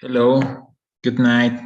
Hello, good night.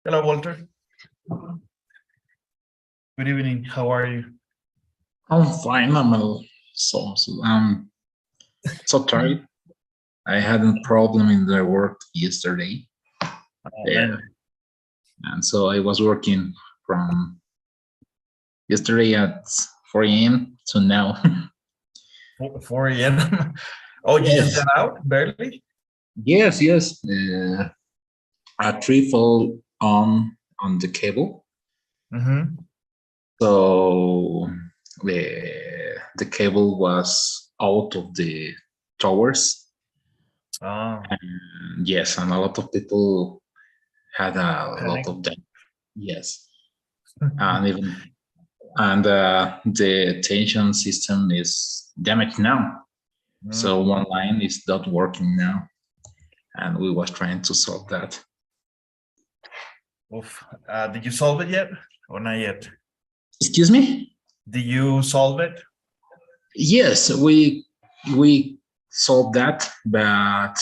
Hello, Walter. Good evening. How are you? I'm fine. I'm so tired. I had a problem in the work yesterday. Yeah, and so I was working from yesterday at 4 a.m. to now. 4 a.m. Oh, you just Yes, got out barely? yes. A tree fell on the cable, Mm-hmm. so the cable was out of the towers. Oh, Yes, and a lot of people had a lot panic. of them. Yes, and even the tension system is damaged now. So one line is not working now, and we was trying to solve that. Oof. Did you solve it yet or not yet? Excuse me? Did you solve it? Yes, we solved that, but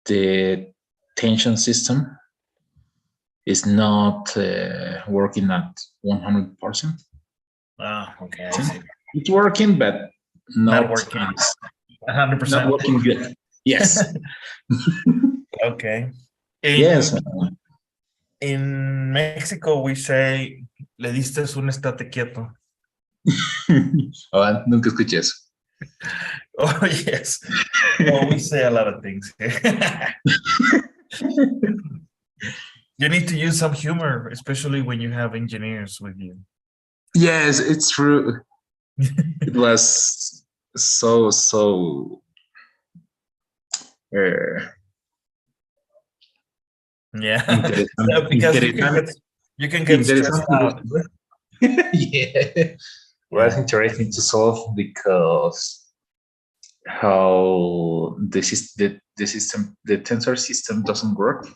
the tension system is not working at 100%. Okay, I see. It's working, but Not not working as 100%. not working good. Yes. Okay. Yes. In Mexico, we say, le diste un estate quieto. Oh, nunca escuché eso. Oh, yes. Oh, we say a lot of things. You need to use some humor, especially when you have engineers with you. Yes, it's true. It was so Yeah, interesante. because you can get stressed out. Yeah, was interesting to solve because how the tensor system doesn't work.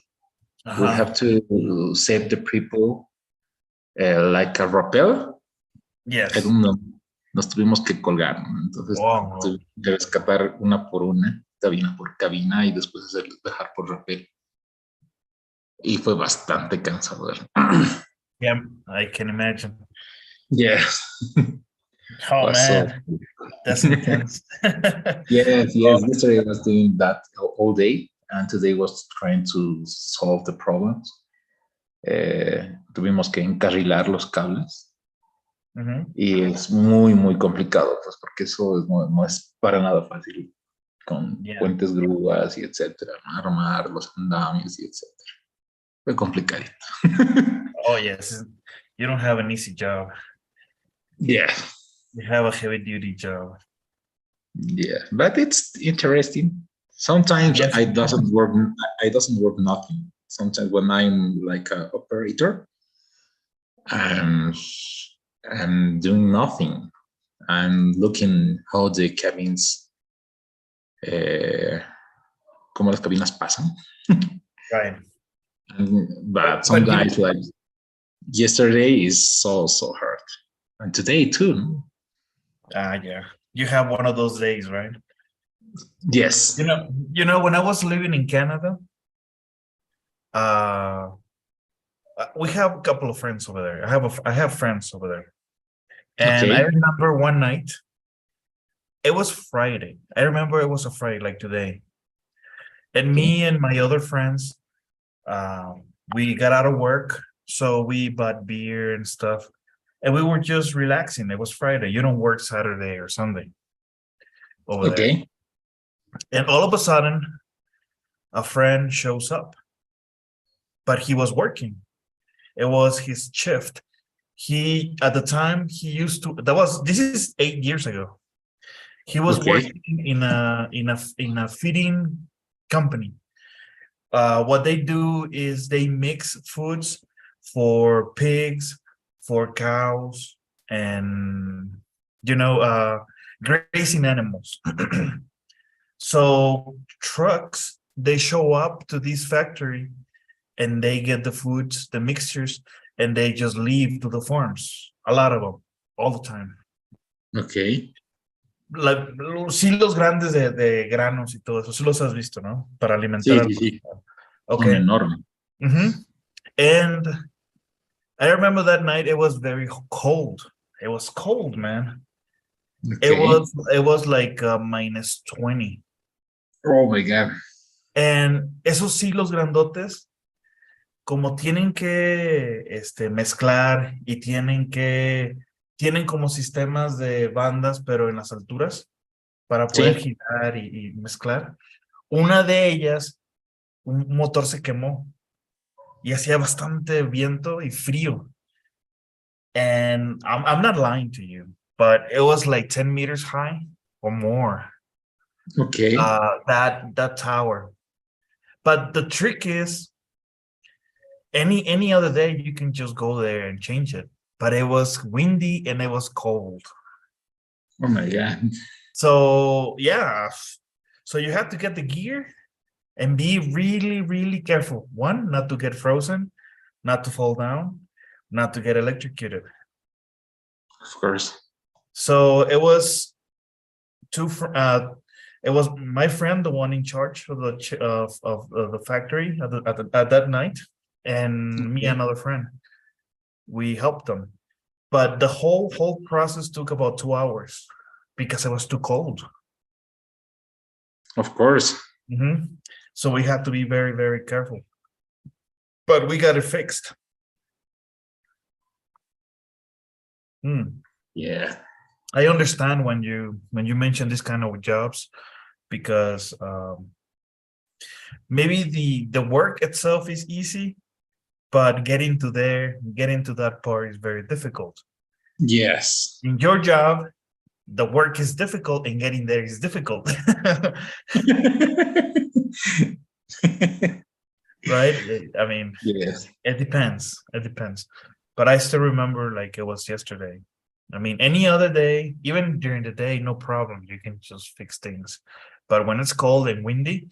We have to save the people like a rappel. Yes. Nos tuvimos que colgar, ¿no? Entonces tuvimos que escapar una por una, cabina por cabina, y después hacerlos dejar por rappel. Y fue bastante cansador. Yeah, I can imagine. Yes. Oh man, that's intense. Yes. Yesterday I was doing that all day, and today was trying to solve the problems. Tuvimos que encarrilar los cables. Y es muy complicado, pues, porque eso no es para nada fácil con puentes, grúas y etcétera, armar los andamios y etcétera. Fue complicadito. Oh yes, you don't have an easy job. Yeah. You have a heavy duty job. Yeah, but it's interesting. Sometimes Yes. it doesn't work nothing. Sometimes when I'm like an operator, I'm doing nothing. I'm looking how the cabins, como las cabinas pasan. Right. But some guys like yesterday is so hard, and today too. Yeah. You have one of those days, right? Yes. You know, when I was living in Canada, we have a couple of friends over there. I have friends over there. And I remember one night, it was Friday. I remember it was a Friday like today. And me and my other friends, we got out of work. So we bought beer and stuff. And we were just relaxing. It was Friday. You don't work Saturday or Sunday over there. And all of a sudden, a friend shows up. But he was working. It was his shift. He at the time he used to this is 8 years ago. He was working in a feeding company. What they do is they mix foods for pigs, for cows, and grazing animals. So trucks, they show up to this factory and they get the foods, the mixtures, and they just leave to the farms. A lot of them, all the time. Okay. Los hilos grandes de granos y todo eso, sí los has visto, ¿no? Para alimentar Sí, sí. Okay. Son enormes. And I remember that night it was very cold. It was cold, man. Okay. It was like -20. Oh my God. And esos hilos grandotes, como tienen que mezclar y tienen como sistemas de bandas, pero en las alturas, para poder girar y mezclar. Una de ellas, un motor se quemó y hacía bastante viento y frío. And I'm not lying to you, but it was like 10 meters high or more. Okay. That tower. But the trick is, any other day you can just go there and change it. But it was windy and it was cold. Oh my God. So yeah, so you have to get the gear and be really, really careful. One, not to get frozen, not to fall down, not to get electrocuted. Of course. So it was it was my friend, the one in charge of the factory at that night, and me, another friend. We helped them, but the whole process took about 2 hours because it was too cold. Of course. So we had to be very, very careful, but we got it fixed. Yeah. I understand when you mention this kind of jobs, because maybe the work itself is easy, but getting to that part is very difficult. Yes. In your job, the work is difficult and getting there is difficult. Right? I mean, yes. It depends. But I still remember like it was yesterday. I mean, any other day, even during the day, no problem. You can just fix things. But when it's cold and windy,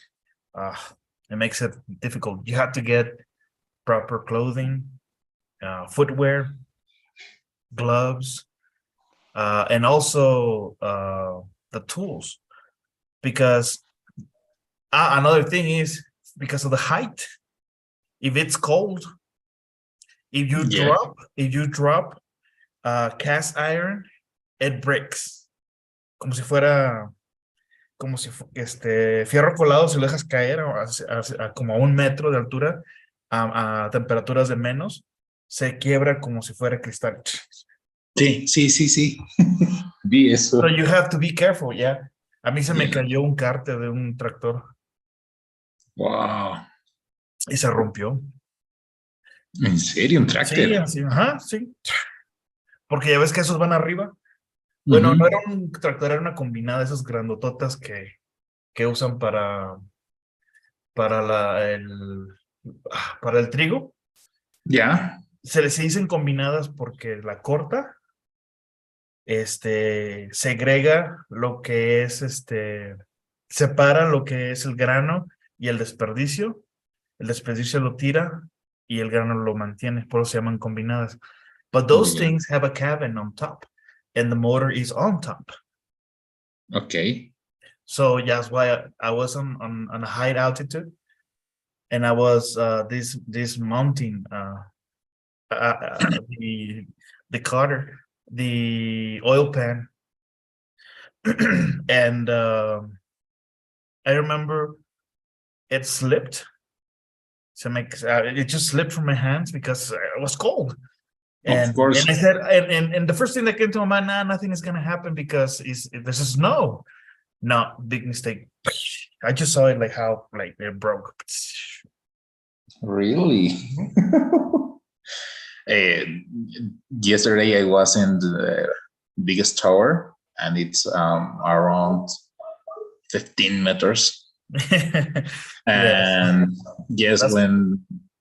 it makes it difficult. You have to get proper clothing, footwear, gloves, and also the tools. Because another thing is, because of the height, if it's cold, if you drop cast iron, it breaks. Como si fuera fierro colado, si lo dejas caer como a 1 metro de altura, a temperaturas de menos, se quiebra como si fuera cristal. Sí. Vi eso. So you have to be careful, yeah. A mí se me cayó un cárter de un tractor. Wow. Y se rompió. ¿En serio? ¿Un tractor? Sí, así, sí. Porque ya ves que esos van arriba. Bueno, no era un tractor, era una combinada de esas grandototas que usan para el trigo. Ya. Se les dicen combinadas porque la corta segrega lo que es separa lo que es el grano y el desperdicio lo tira y el grano lo mantiene, por eso se llaman combinadas. But those things have a cabin on top and the motor is on top. Okay. So that's why I was on a high altitude, and I was this mounting the cutter, the oil pan, and I remember it slipped. So it just slipped from my hands because it was cold. And, of course. And I said, and the first thing that came to my mind, nothing is gonna happen because this is snow. No, big mistake. I just saw it like how it broke. Really? Uh, Yesterday I was in the biggest tower, and it's around 15 meters. Yes. And yes, That's,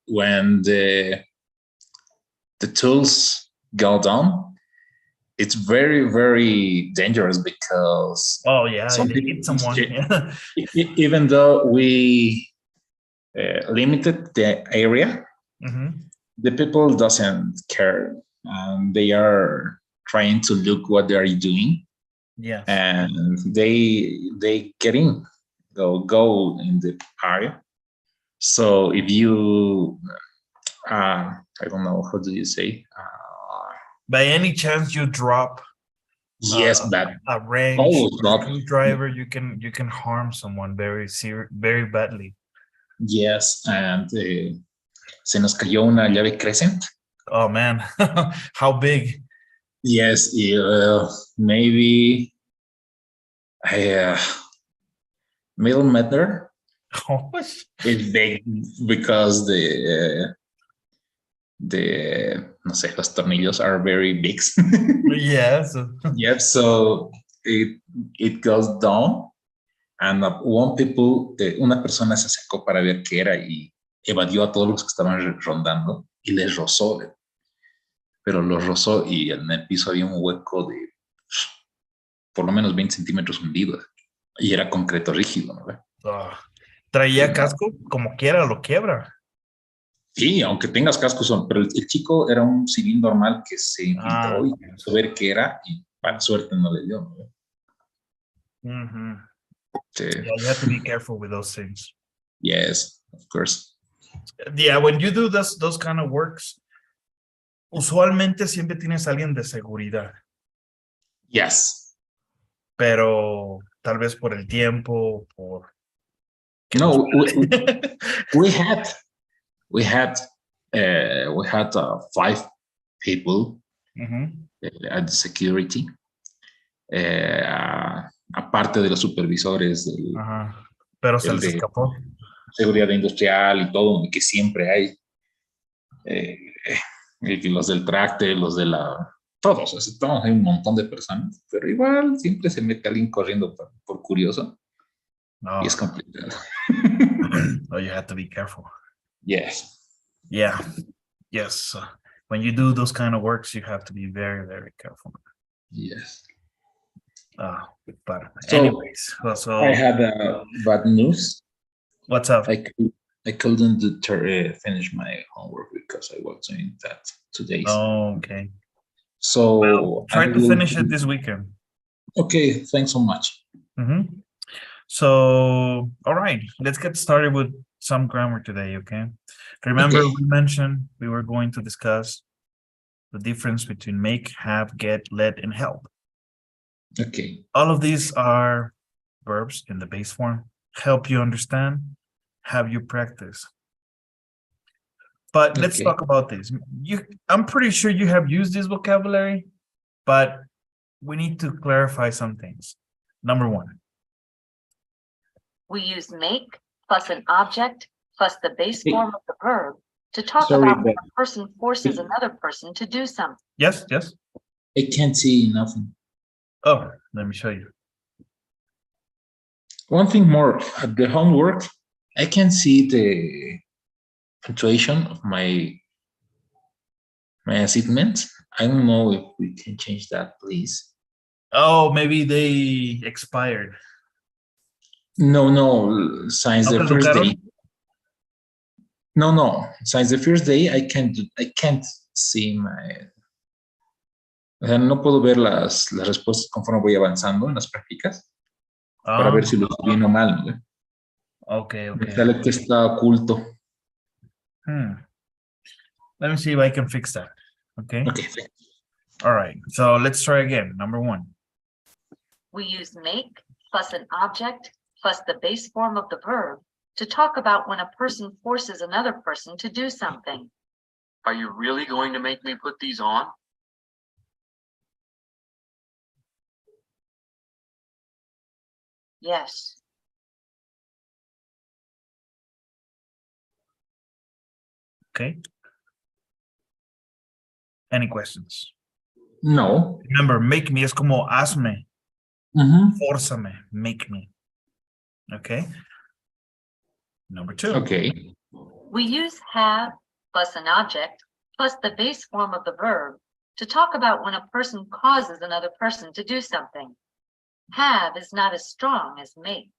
when the tools go down, it's very, very dangerous because oh yeah, some they people, hit someone. Yeah. even though we limited the area, Hmm. the people doesn't care. They are trying to look what they are doing, Yes. and they get in, go in the area. So if you, I don't know, how do you say? By any chance you drop Yes, but a wrench always or a not. screwdriver, you can harm someone very badly. Yes, and se nos cayó una llave Crescent. Oh man, how big? Yes, maybe a middle meter. Oh, It's big because the no sé, los tornillos are very big. yes. Yep, so it goes down, and una persona se acercó para ver qué era y evadió a todos los que estaban rondando y les rozó, pero los rozó y en el piso había un hueco de por lo menos 20 centímetros hundido y era concreto rígido, ¿no? Oh, Sí, traía no. casco, como quiera lo quiebra. Sí, aunque tengas cascos, pero el chico era un civil normal que se Ah, infiltró y quiso ver qué era y para suerte no le dio, ¿no? mhm. Sí. Yeah, you have to be careful with those things. Yes, of course. Yeah, when you do those kind of works, usualmente siempre tienes a alguien de seguridad, Yes. pero tal vez por el tiempo, por que los... No, we had we had we had 5 people Ujú. at the security, aparte de los supervisores Ajá. Pero se el les de escapó. seguridad industrial y todo, que siempre hay, eh, los del tracte, los de todos, hay un montón de personas, pero igual siempre se mete alguien corriendo por curioso y es No, complicado. oh, you have to be careful. Yes. Yeah, yes. When you do those kind of works, you have to be very careful. Yes. But So anyways, I so had bad news. what's up? I couldn't finish my homework because I was doing that today. Oh, okay. So I Try to will. finish it this weekend. Okay, thanks so much. Mm-hmm. So, all right, let's get started with some grammar today, okay? Remember, Okay. we mentioned we were going to discuss the difference between make, have, get, let, and help. Okay. All of these are verbs in the base form. Help you understand, have you practice. But let's Okay. talk about this. I'm pretty sure you have used this vocabulary, but we need to clarify some things. Number one. We use make plus an object plus the base Hey, form of the verb to talk sorry, about when but a person forces another person to do something. Yes, yes. I can't see nothing. Oh, let me show you. One thing more, at the homework, I can see the punctuation of my assignments. I don't know if we can change that, please. Oh, maybe they expired. No, since ¿No the first caducaron? day. No, since the first day I can't see my. O sea, no puedo ver las respuestas conforme voy avanzando en las prácticas para Ah, ver si lo estoy bien o mal, ¿no? okay, Me okay. sale que está oculto. Let me see if I can fix that. Okay. Okay. All right. So let's try again. Number one. We use make plus an object plus the base form of the verb to talk about when a person forces another person to do something. Are you really going to make me put these on? Yes. Okay. Any questions? No. Remember, make me es como hazme, Mm-hmm. fórzame, make me. Okay. Number 2. Okay. We use have plus an object plus the base form of the verb to talk about when a person causes another person to do something. Have is not as strong as make.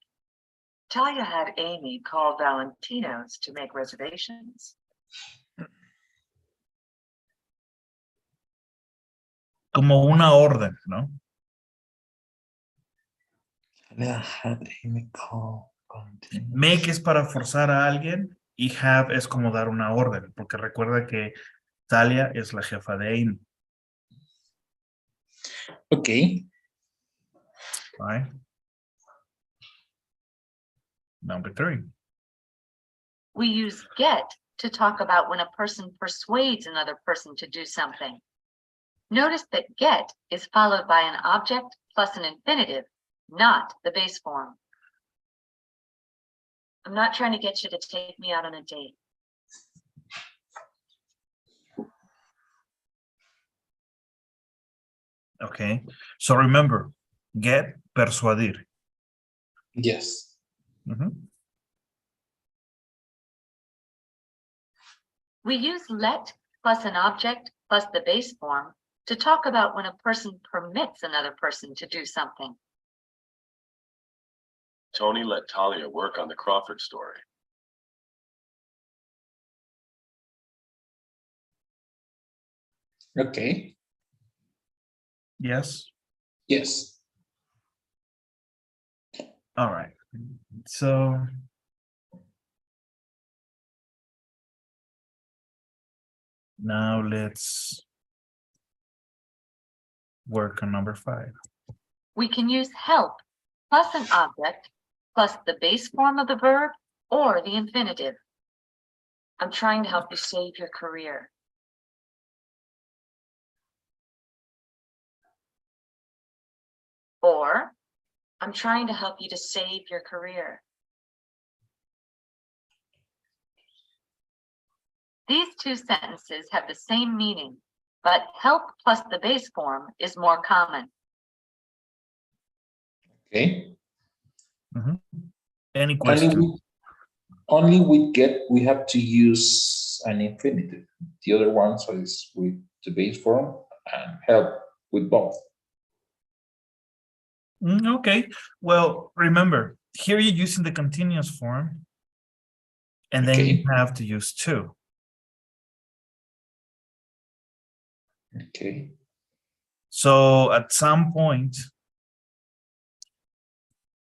Talia had Amy call Valentino's to make reservations. Como una orden, ¿no? Make es para forzar a alguien y have es como dar una orden, porque recuerda que Talia es la jefa de Amy. Okay. Right? Number 3. We use get to talk about when a person persuades another person to do something. Notice that get is followed by an object plus an infinitive, not the base form. I'm not trying to get you to take me out on a date. Okay. So remember, get, persuadir. Yes. We use let plus an object plus the base form to talk about when a person permits another person to do something. Tony let Talia work on the Crawford story. Okay. Yes. Yes. All right. So now let's work on number 5. We can use help plus an object plus the base form of the verb or the infinitive. I'm trying to help you save your career. Or, I'm trying to help you to save your career. These two sentences have the same meaning, but help plus the base form is more common. Okay. Any question? Only with get, we have to use an infinitive. The other ones is with the base form and help with both. Okay. Well, remember, here you're using the continuous form, and then you have to use to. Okay. So at some point,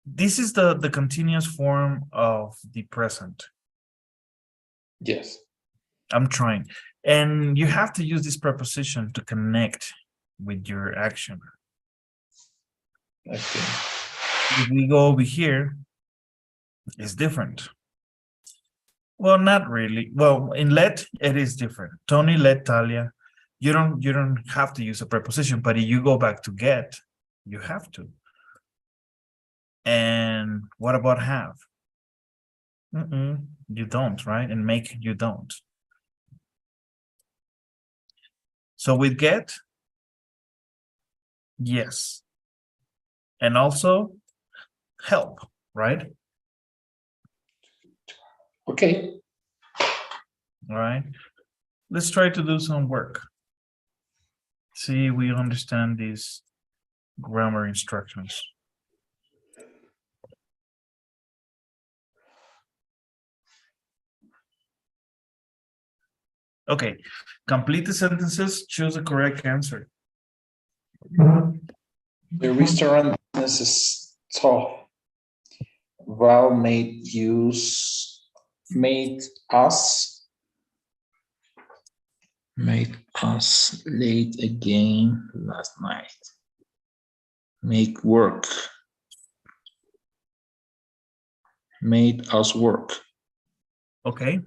this is the continuous form of the present. Yes. I'm trying. And you have to use this preposition to connect with your action. Okay. If we go over here, it's different. Well, not really. Well, in let, it is different. Tony let Talia. You don't have to use a preposition, but if you go back to get, you have to. And what about have? You don't, right? And make, you don't. So with get, yes. And also help, right? Okay. All right. Let's try to do some work. See, we understand these grammar instructions. Okay, complete the sentences, choose the correct answer. The restaurant business is tough. Val made us late again last night. Make work. Made us work. Okay.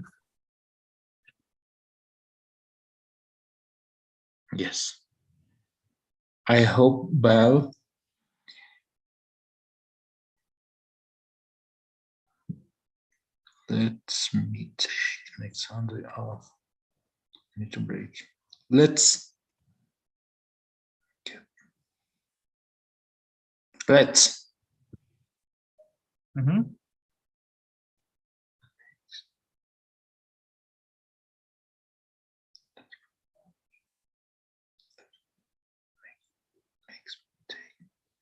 Yes. I hope Val lets me take next Sunday off. I need to break. Let's Let's. Mhm.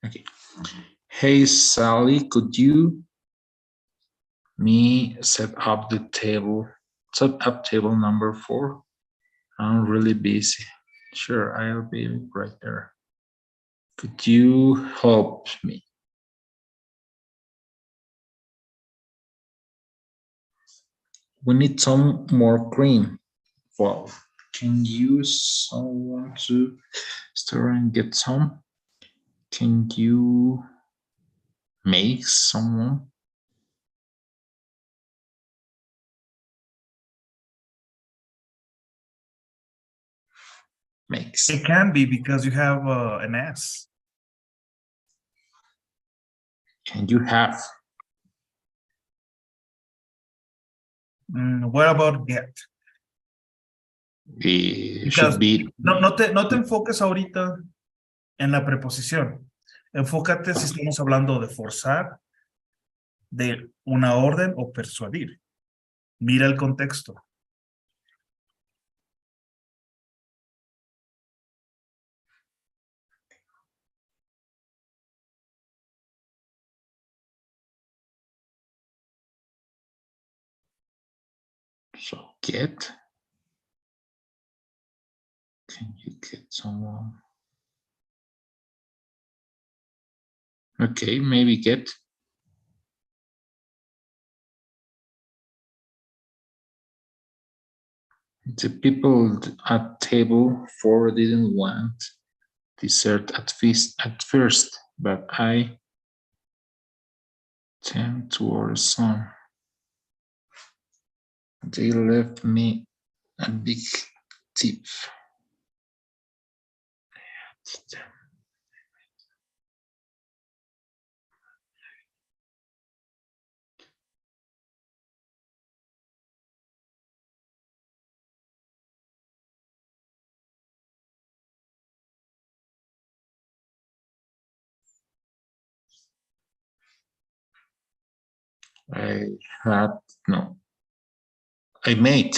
Okay. Hey, Sally, could you set up table number 4? I'm really busy. Sure, I'll be right there. Could you help me? We need some more cream. Well, can you someone to store and get some? Can you make someone? Makes. It can be because you have an S. Can you have? What about get? It Because should be. no te enfoques ahorita en la preposición. Enfócate si estamos hablando de forzar, de una orden o persuadir. Mira el contexto. So get. Can you get someone? Okay, maybe get. The people at table 4 didn't want dessert at first, but I tend to order some. They left me a big tip. I made.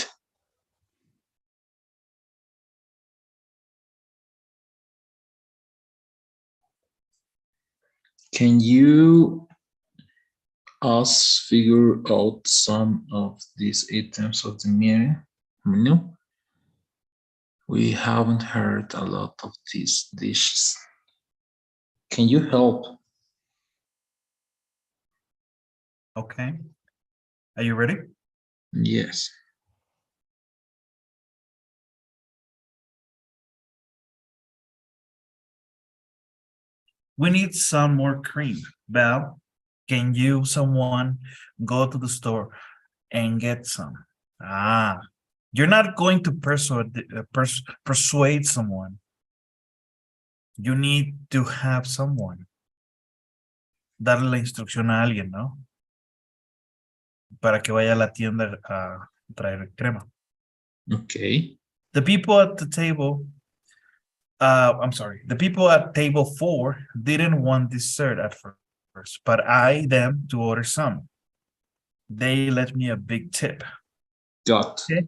Can you us figure out some of these items of the menu? We haven't heard a lot of these dishes. Can you help? Okay. Are you ready? Yes. We need some more cream. Val, can you, someone, go to the store and get some? You're not going to persuade someone. You need to have someone. Darle la instrucción a alguien, ¿no? Para que vaya a la tienda a traer crema. Okay. The people at the table, the people at table 4 didn't want dessert at first, but I them to order some. They left me a big tip. Got. Okay.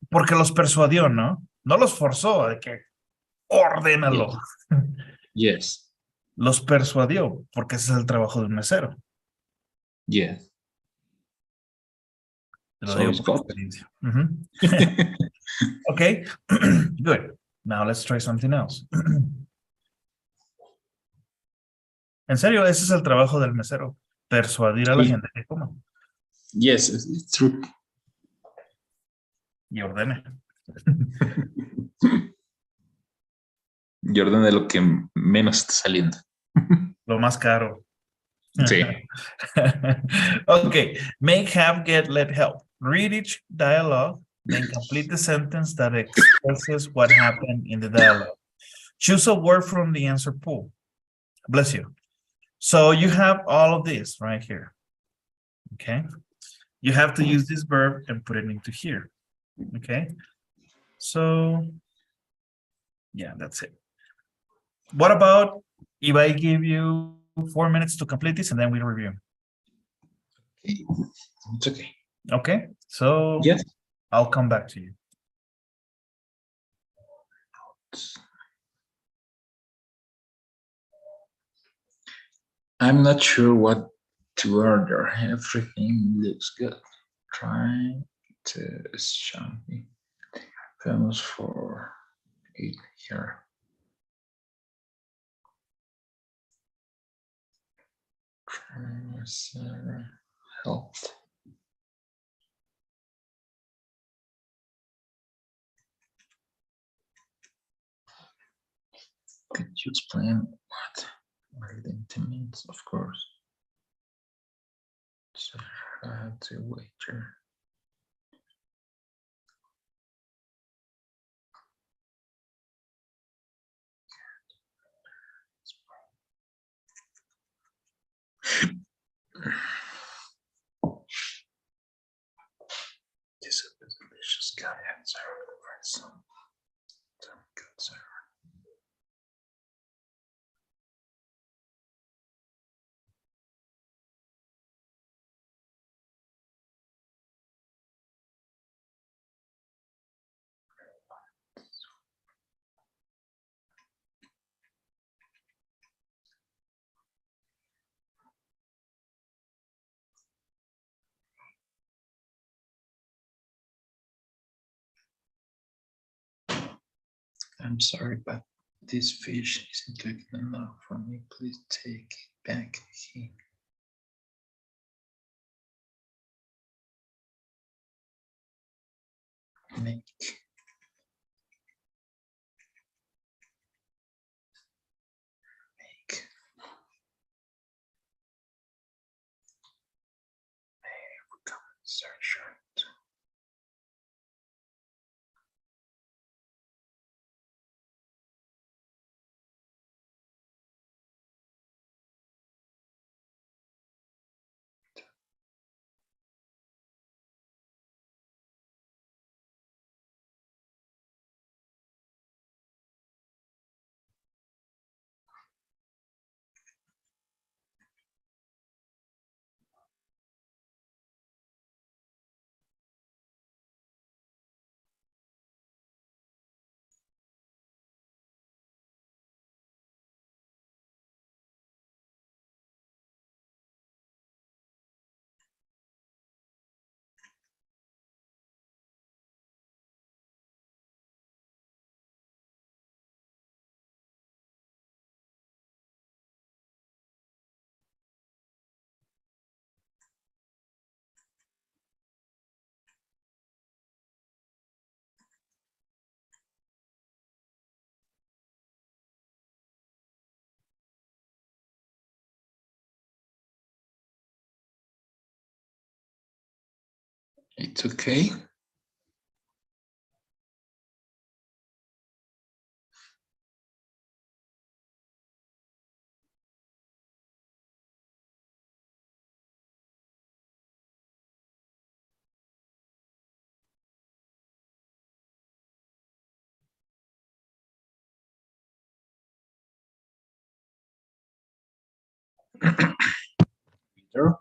Porque los persuadió, ¿no? No los forzó de que ordénalo. Yes. Los persuadió, porque ese es el trabajo de un mesero. Yes. Te lo digo por experiencia. Okay, good. Now let's try something else. En serio, ese es el trabajo del mesero. Persuadir a la gente que coma. Yes, it's true. Y ordene. Y ordene lo que menos está saliendo. Lo más caro. Sí. Okay, make, have, get, let, help. Read each dialogue, then complete the sentence that expresses what happened in the dialogue. Choose a word from the answer pool. Bless you. So you have all of this right here. Okay. You have to use this verb and put it into here. Okay. So, yeah, that's it. What about if I give you 4 minutes to complete this and then we review? Okay. It's okay. Okay, so Yes. I'll come back to you. I'm not sure what to order. Everything looks good. Trying to something famous for it here. Health. Could you explain what Arlington means? Of course. So to waiter. This is a delicious guy answer for some good sir. I'm sorry, but this fish isn't good enough for me. Please take it back. Make search. It's okay. Peter?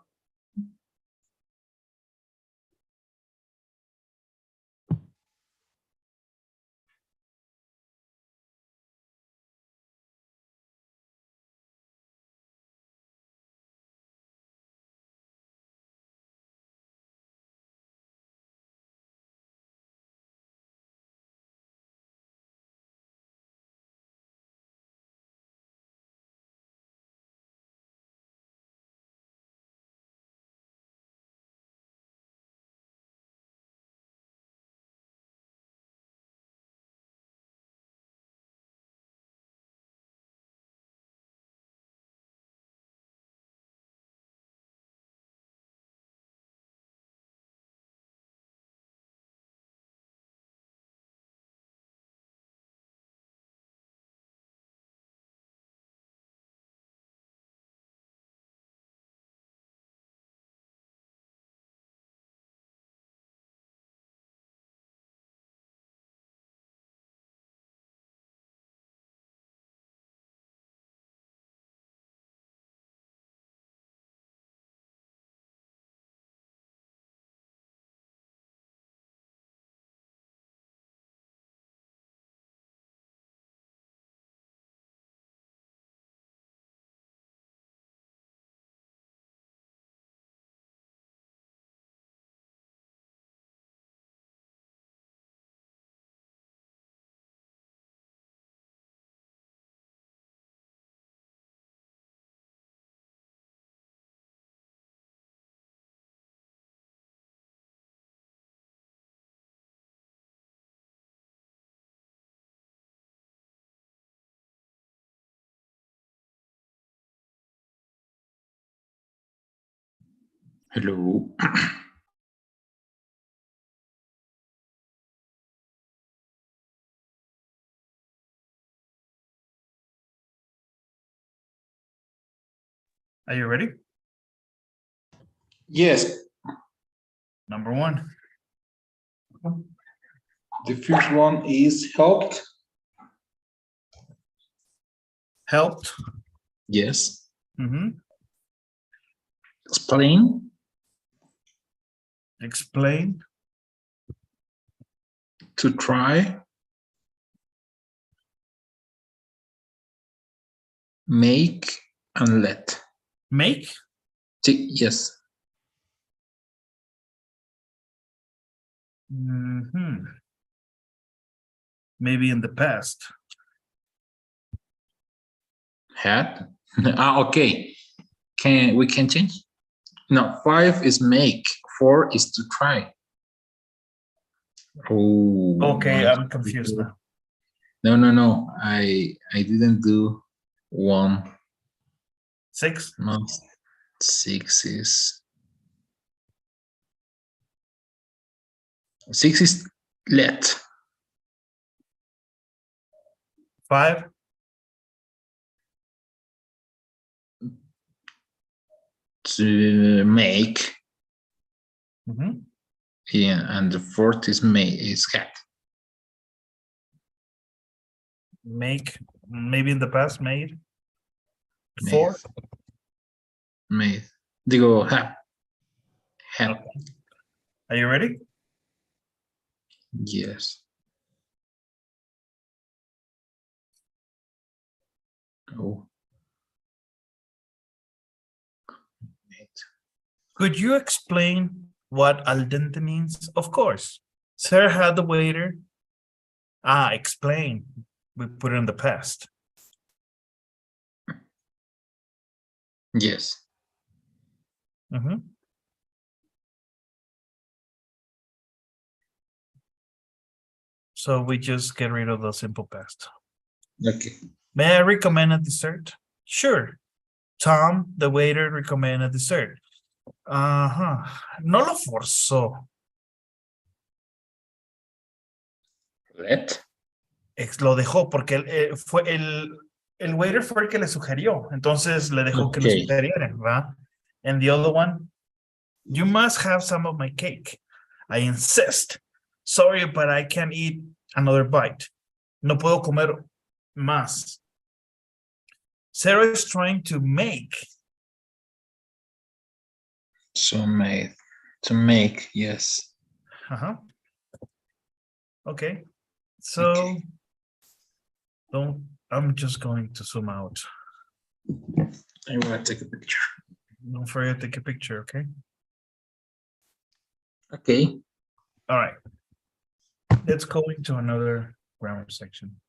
Hello. Are you ready? Yes. Number one. The first one is helped. Helped. Yes. Mhm. Explain. Explain. To try. Make and let. Make. Yes. Mhm. Maybe in the past. Had. Okay. We can change? No, 5 is make. 4 is to try. Oh. Okay, I'm confused now. No. I didn't do 1. 6. No. 6 is. 6 is let. 5. To make. Mhm. Yeah, and the 4th is had. Make. Maybe in the past. Made. 4. Made. Digo, have. Had. Okay. Are you ready? Yes. Oh. Could you explain what al dente means? Of course. Sir had the waiter. Explain. We put it in the past. Yes. Mhm. So we just get rid of the simple past. Okay. May I recommend a dessert? Sure. Tom, the waiter, recommended dessert. No lo forzó. Let. Lo dejó porque el waiter fue el que le sugirió. Entonces le dejó que le Okay. sugiriera, ¿verdad? And the other one, you must have some of my cake. I insist. Sorry, but I can't eat another bite. No puedo comer más. Sarah is trying to make. So made. To make, yes. Okay. So Okay. I'm just going to zoom out. I want to take a picture. Don't forget to take a picture, okay? Okay. All right. Let's go into another grammar section.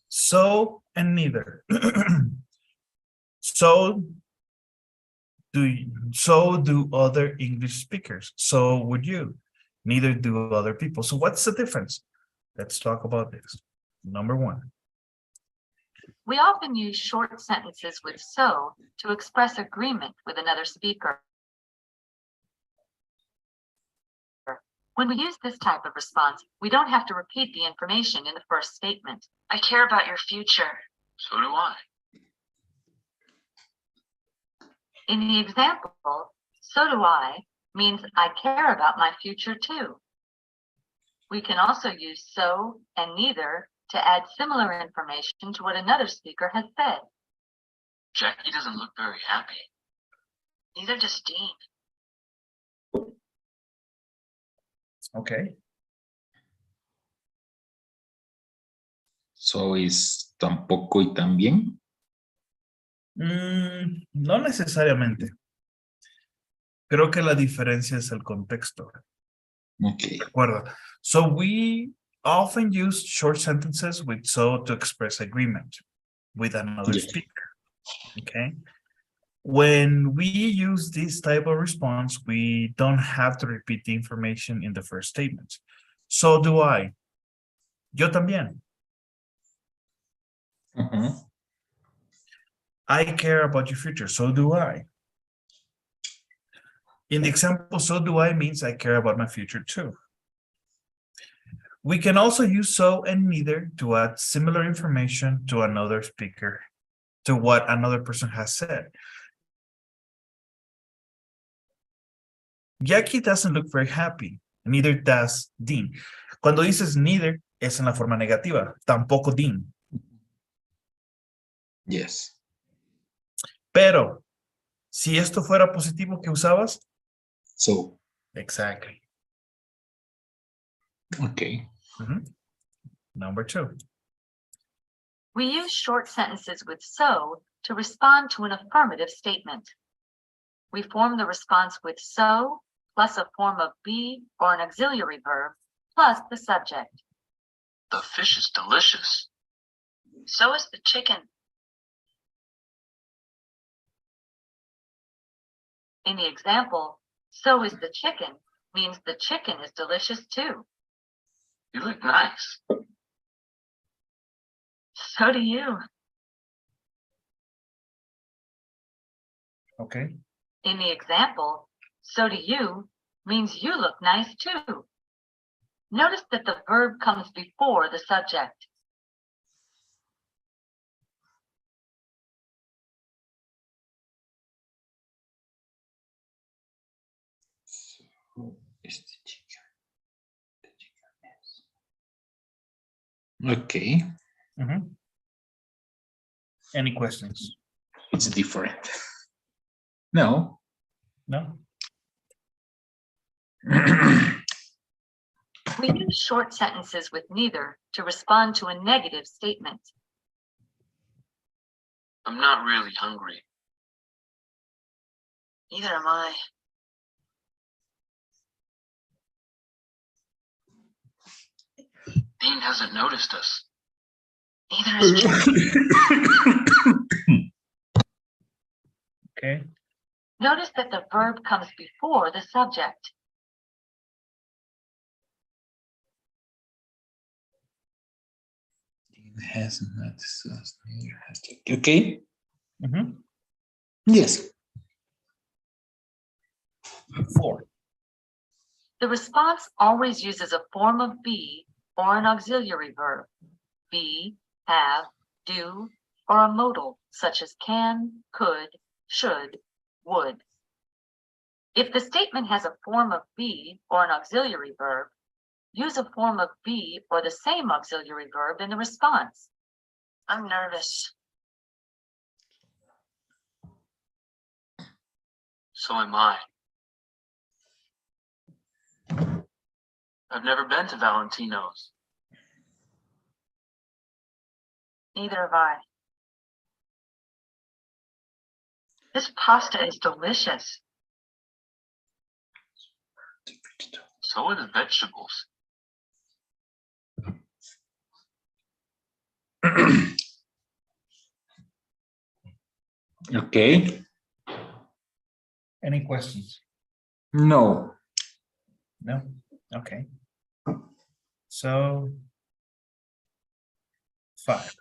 So and neither. So do other English speakers. So would you. Neither do other people. So what's the difference? Let's talk about this. Number one. We often use short sentences with so to express agreement with another speaker. When we use this type of response, we don't have to repeat the information in the first statement. I care about your future. So do I. In the example, so do I means I care about my future too. We can also use so and neither to add similar information to what another speaker has said. Jackie doesn't look very happy. Neither does Dean. Okay. So is tampoco y también. No necesariamente. Creo que la diferencia es el contexto. Okay. Recuerda. So we often use short sentences with so to express agreement with another Yeah. speaker. Okay. When we use this type of response, we don't have to repeat the information in the first statement. So do I. Yo también. I care about your future. So do I. In the example, so do I means I care about my future too. We can also use so and neither to add similar information to another speaker, to what another person has said. Jackie doesn't look very happy. Neither does Dean. Cuando dices neither, es en la forma negativa. Tampoco Dean. Yes. Pero, si esto fuera positivo, ¿qué usabas? So. Exactly. Okay. Number 2. We use short sentences with so to respond to an affirmative statement. We form the response with so plus a form of be or an auxiliary verb plus the subject. The fish is delicious. So is the chicken. In the example, so is the chicken means the chicken is delicious too. You look nice. So do you. Okay. In the example, so do you means you look nice too. Notice that the verb comes before the subject. Okay. Any questions? It's different. No. No? We use short sentences with neither to respond to a negative statement. I'm not really hungry. Neither am I. Dean hasn't noticed us. Neither is Jackie. Okay. Notice that the verb comes before the subject. Has not. Okay. Yes. 4. The response always uses a form of be or an auxiliary verb, be, have, do, or a modal such as can, could, should, would. If the statement has a form of be or an auxiliary verb, use a form of be or the same auxiliary verb in the response. I'm nervous. So am I. I've never been to Valentino's. Neither have I. This pasta is delicious. So are the vegetables. Okay. Any questions? No. No? Okay. So 5.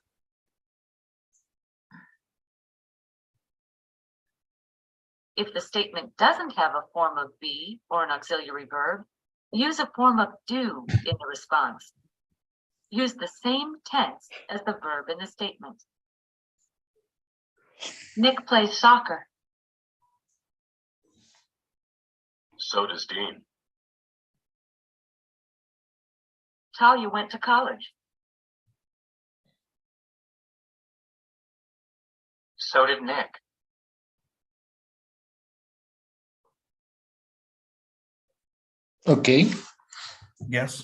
If the statement doesn't have a form of be or an auxiliary verb, use a form of do in the response. Use the same tense as the verb in the statement. Nick plays soccer. So does Dean. Talia went to college. So did Nick. Okay. Yes.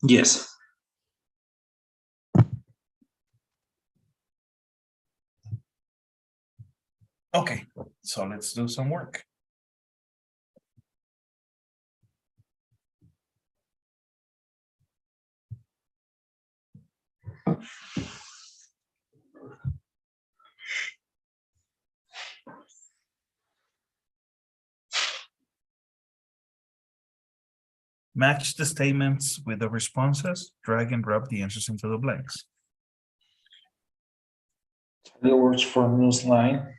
Yes. Okay. So let's do some work. Match the statements with the responses, drag and drop the answers into the blanks. The words for newsline.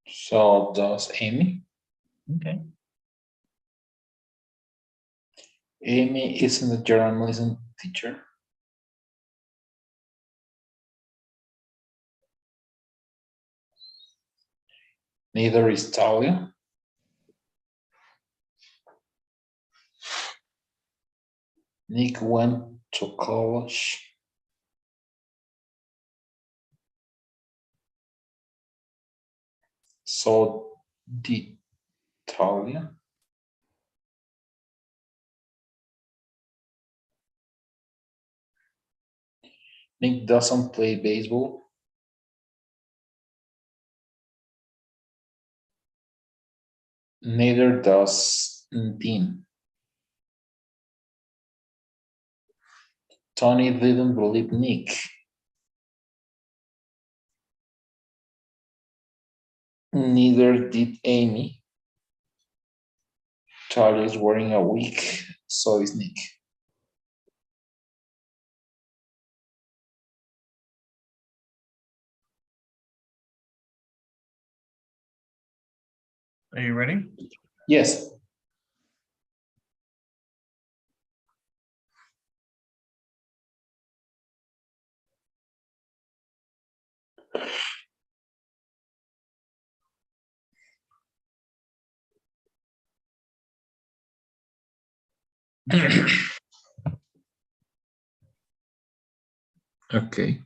So does Amy. Okay. Amy isn't a journalism teacher. Neither is Talia. Nick went to college. So did Talia. Nick doesn't play baseball. Neither does Dean. Tony didn't believe Nick. Neither did Amy. Talia is wearing a wig, so is Nick. Are you ready? Yes. Okay.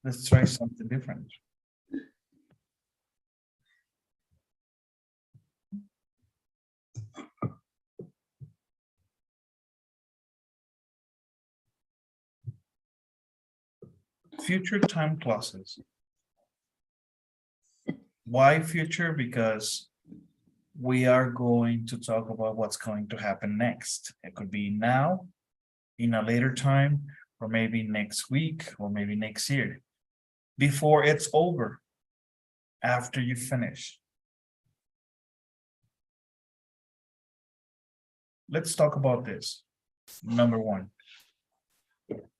Let's try something different. Future time clauses. Why future? Because we are going to talk about what's going to happen next. It could be now, in a later time, or maybe next week, or maybe next year. Before it's over, after you finish. Let's talk about this. Number one.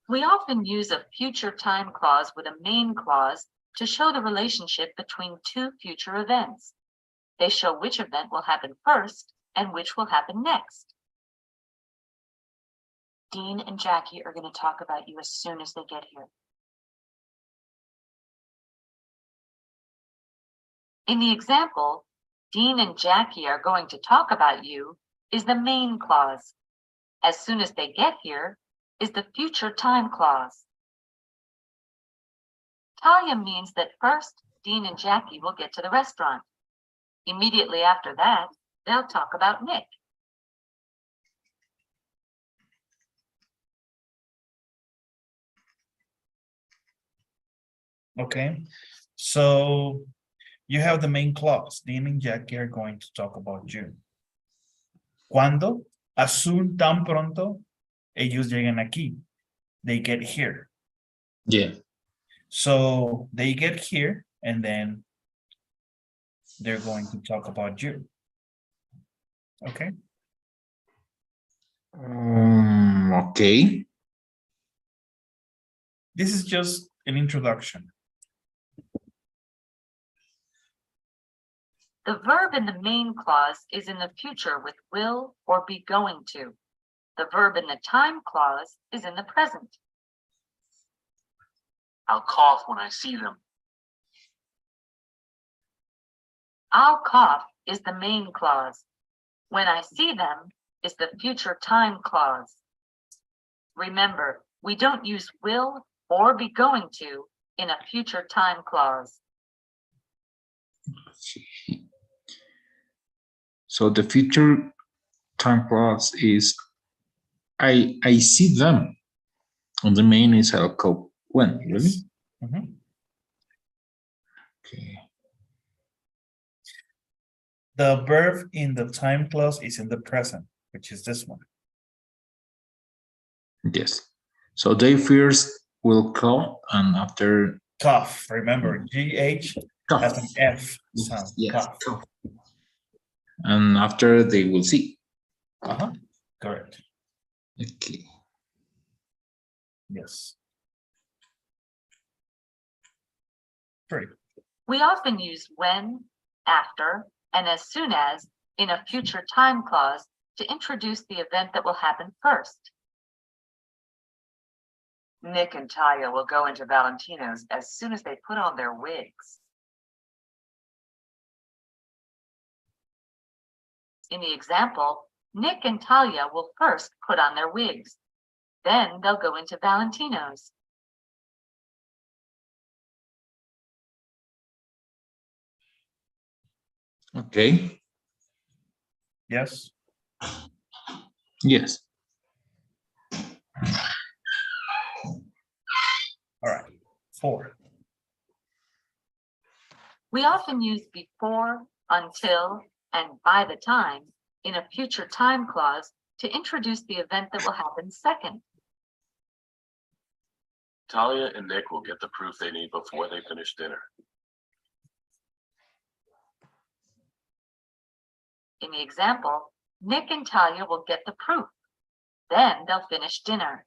We often use a future time clause with a main clause to show the relationship between two future events. They show which event will happen first and which will happen next. Dean and Jackie are going to talk about you as soon as they get here. In the example, Dean and Jackie are going to talk about you is the main clause. As soon as they get here is the future time clause. Talia means that first, Dean and Jackie will get to the restaurant. Immediately after that, they'll talk about Nick. Okay, so you have the main clause. Dean and Jackie are going to talk about you. ¿Cuándo? As soon, tan pronto, ellos llegan aquí. They get here. Yeah. So they get here and then they're going to talk about you. Okay. Okay. This is just an introduction. The verb in the main clause is in the future with will or be going to. The verb in the time clause is in the present. I'll cough when I see them. I'll cough is the main clause. When I see them is the future time clause. Remember, we don't use will or be going to in a future time clause. So the future time clause is I see them. And the main is I'll cope when, really? Mm-hmm. Okay. The verb in the time clause is in the present, which is this one. Yes. So they first will call, and after Cough. Remember, GH has an F sound. yes, Cough. cough. And after they will see. Correct. Okay. Yes. 3. We often use when, after, and as soon as in a future time clause to introduce the event that will happen first. Nick and Talia will go into Valentino's as soon as they put on their wigs. In the example, Nick and Talia will first put on their wigs. Then they'll go into Valentino's. Okay. Yes. Yes. All right. 4. We often use before, until, and by the time in a future time clause to introduce the event that will happen second. Talia and Nick will get the proof they need before they finish dinner. In the example, Nick and Talia will get the proof. Then they'll finish dinner.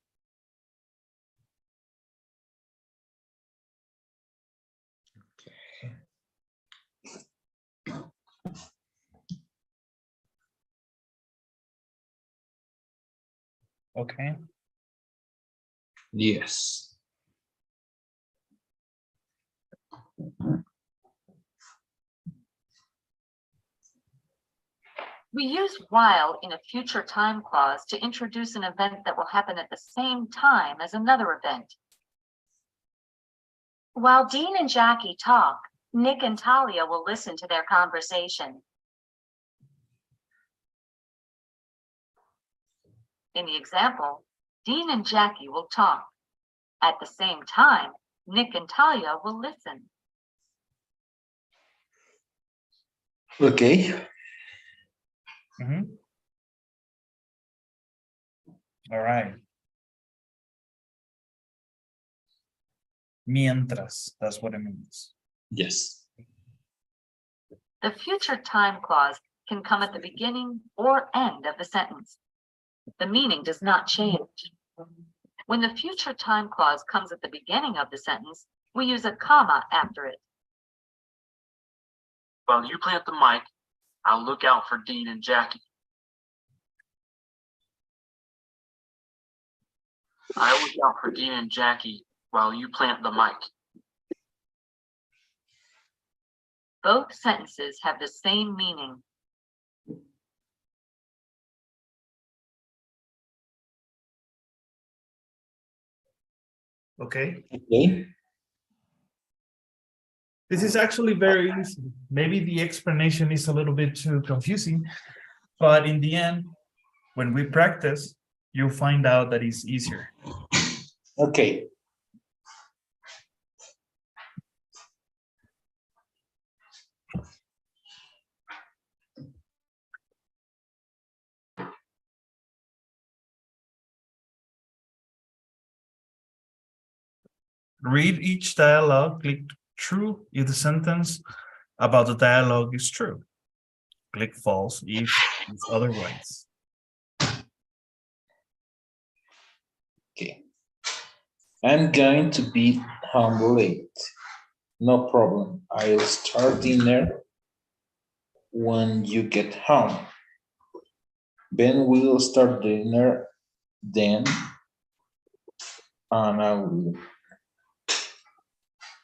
Okay. Yes. We use while in a future time clause to introduce an event that will happen at the same time as another event. While Dean and Jackie talk, Nick and Talia will listen to their conversation. In the example, Dean and Jackie will talk. At the same time, Nick and Talia will listen. Okay. All right. Mientras, that's what it means. Yes. The future time clause can come at the beginning or end of the sentence. The meaning does not change. When the future time clause comes at the beginning of the sentence, we use a comma after it. While you plant the mic, I'll look out for Dean and Jackie. I'll look out for Dean and Jackie while you plant the mic. Both sentences have the same meaning. Okay. Okay. This is actually very easy. Maybe the explanation is a little bit too confusing, but in the end, when we practice, you'll find out that it's easier. Okay. Read each dialogue, click true if the sentence about the dialogue is true. Click false if it's otherwise. Okay. I'm going to be home late. No problem. I'll start dinner when you get home. Ben will start dinner then, and I will.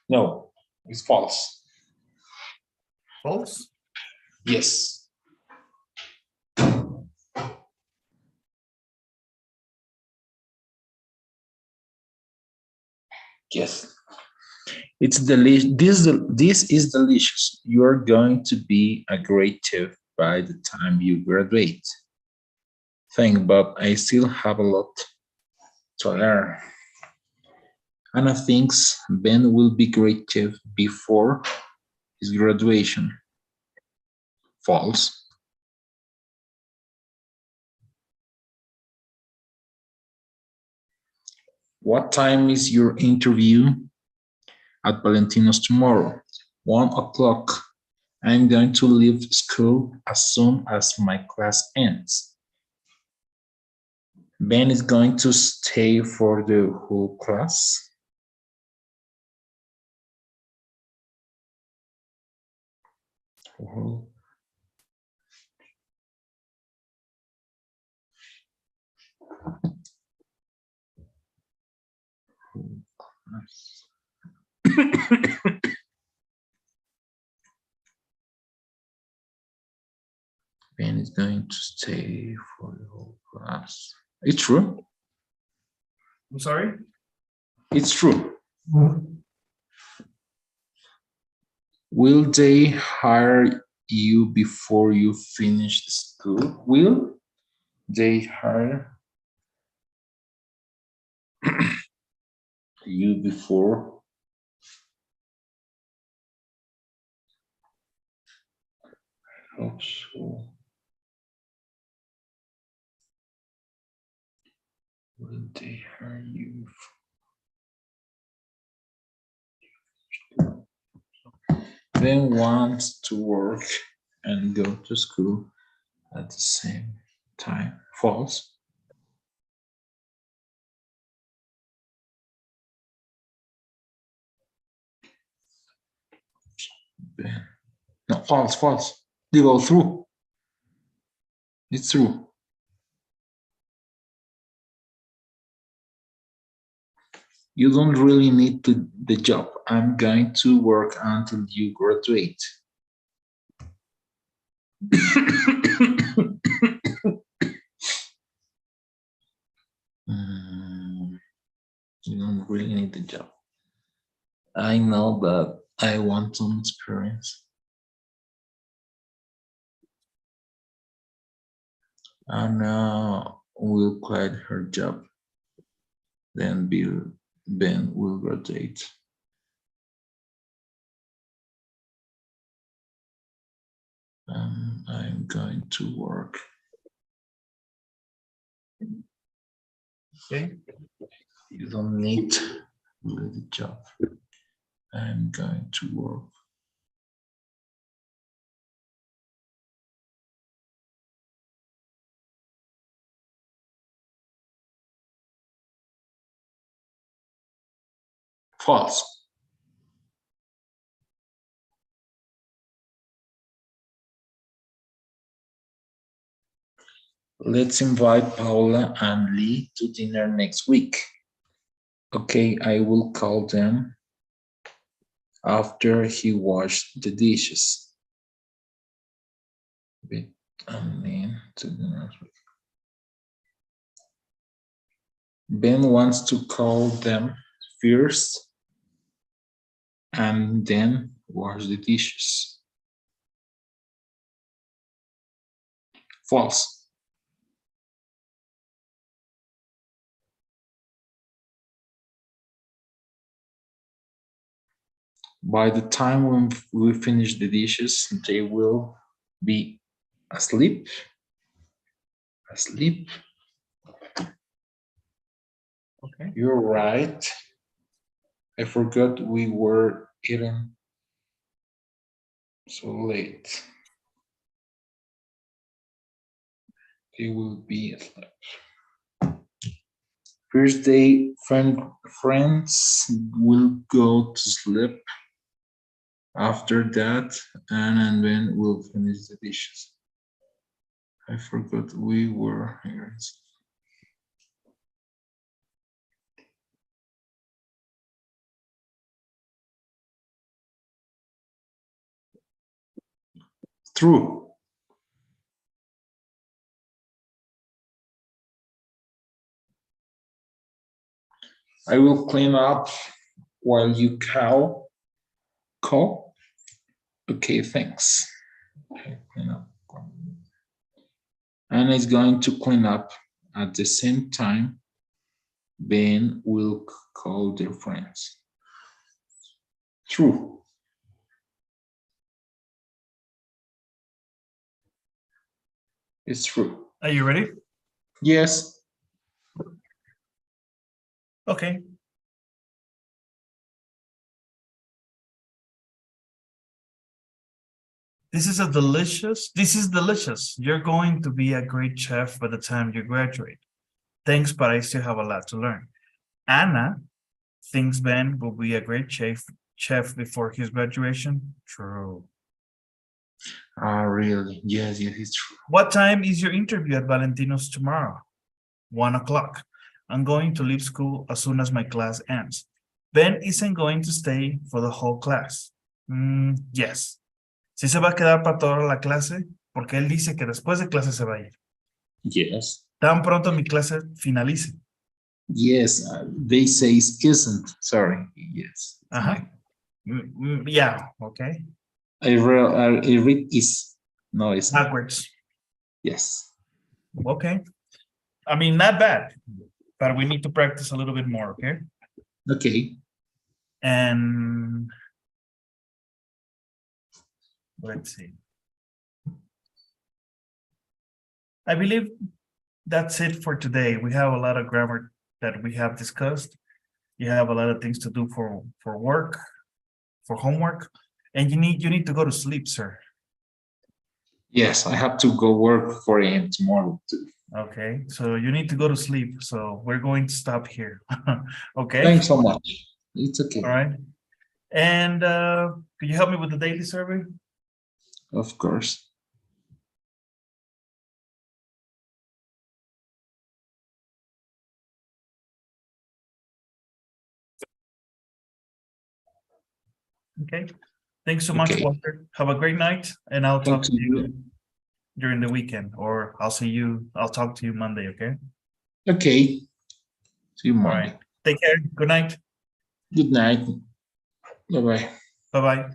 No, it's false. False? Yes. Yes. It's delicious. This is delicious. You are going to be a great chef by the time you graduate. Thanks, Bob. I still have a lot to learn. Anna thinks Ben will be great chef before his graduation. False. What time is your interview at Valentino's tomorrow? 1 o'clock. I'm going to leave school as soon as my class ends. Ben is going to stay for the whole class. Whole class. Ben is going to stay for the whole class. It's true. I'm sorry? It's true. Will they hire you before you finish the school? Will they hire you before hope so. Will they hire you? Ben wants to work and go to school at the same time. False. Ben. No, false, false. They go through. It's true. You don't really need the job. I'm going to work until you graduate. You don't really need the job. I know that I want some experience. Anna will quit her job. Then Ben will graduate. I'm going to work. Okay. You don't need really the job. I'm going to work. False. Let's invite Paula and Lee to dinner next week. Okay, I will call them after he washed the dishes. To dinner next week. Ben wants to call them first and then wash the dishes. False. By the time when we finish the dishes, they will be asleep. Asleep. Okay. You're right. I forgot we were eating so late. They will be asleep. First day, friends will go to sleep. After that, Anna and Ben will finish the dishes. I forgot we were here. True. I will clean up while you call. Okay, thanks. Okay, clean up. Anna is going to clean up at the same time. Ben will call their friends. True. It's true. Are you ready? Yes. Okay. This is delicious. You're going to be a great chef by the time you graduate. Thanks, but I still have a lot to learn. Anna thinks Ben will be a great chef before his graduation. True. Really? Yes, it's true. What time is your interview at Valentino's tomorrow? 1 o'clock. I'm going to leave school as soon as my class ends. Ben isn't going to stay for the whole class. Yes. ¿Sí se va a quedar para toda la clase? Porque él dice que después de clase se va a ir. Yes. Tan pronto mi clase finalice. Yes, they say isn't. Sorry. Yes. Yeah, okay. I read is. No, it's not. Backwards. Yes. Okay. I mean, not bad, but we need to practice a little bit more, okay? Okay. And let's see. I believe that's it for today. We have a lot of grammar that we have discussed. You have a lot of things to do for work, for homework, and you need to go to sleep, sir. Yes, I have to go work 4 a.m. tomorrow too. Okay, so you need to go to sleep. So we're going to stop here. Okay. Thanks so much. It's okay. All right. And could you help me with the daily survey? Of course. Okay. Thanks so much, Okay. Walter. Have a great night, and I'll talk Thanks to you during the weekend, or I'll talk to you Monday, okay? Okay. See you All Monday. right. Take care. Good night. Good night. Bye-bye. Bye-bye.